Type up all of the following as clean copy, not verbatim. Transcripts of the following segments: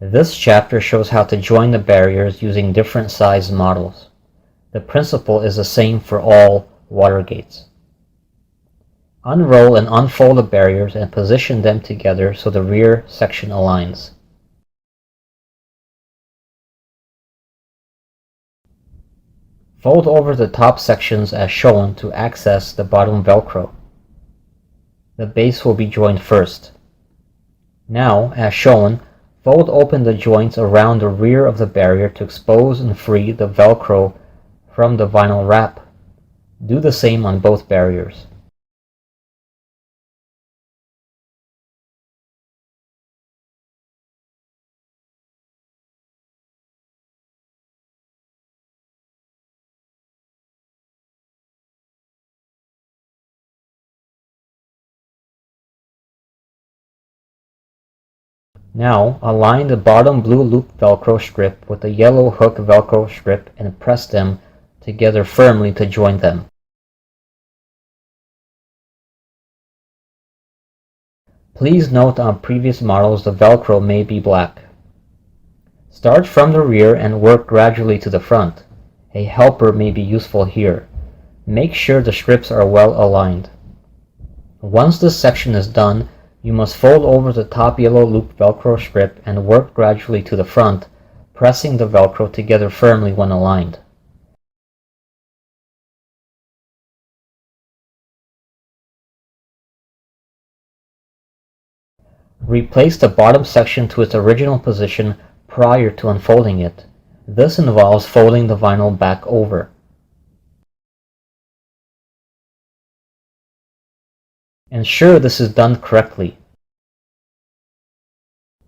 This chapter shows how to join the barriers using different sized models. The principle is the same for all water gates. Unroll and unfold the barriers and position them together so the rear section aligns. Fold over the top sections as shown to access the bottom Velcro. The base will be joined first. Now, as shown, fold open the joints around the rear of the barrier to expose and free the Velcro from the vinyl wrap. Do the same on both barriers. Now, align the bottom blue loop Velcro strip with the yellow hook Velcro strip and press them together firmly to join them. Please note on previous models the Velcro may be black. Start from the rear and work gradually to the front. A helper may be useful here. Make sure the strips are well aligned. Once this section is done, you must fold over the top yellow loop Velcro strip and work gradually to the front, pressing the Velcro together firmly when aligned. Replace the bottom section to its original position prior to unfolding it. This involves folding the vinyl back over. Ensure this is done correctly.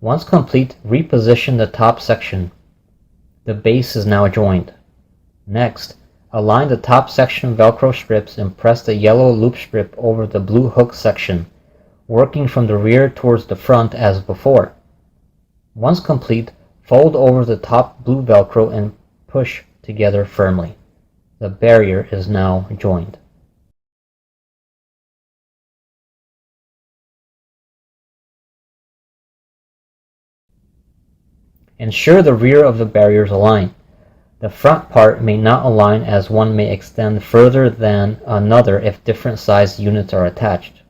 Once complete, reposition the top section. The base is now joined. Next, align the top section Velcro strips and press the yellow loop strip over the blue hook section, working from the rear towards the front as before. Once complete, fold over the top blue Velcro and push together firmly. The barrier is now joined. Ensure the rear of the barriers align. The front part may not align as one may extend further than another if different sized units are attached.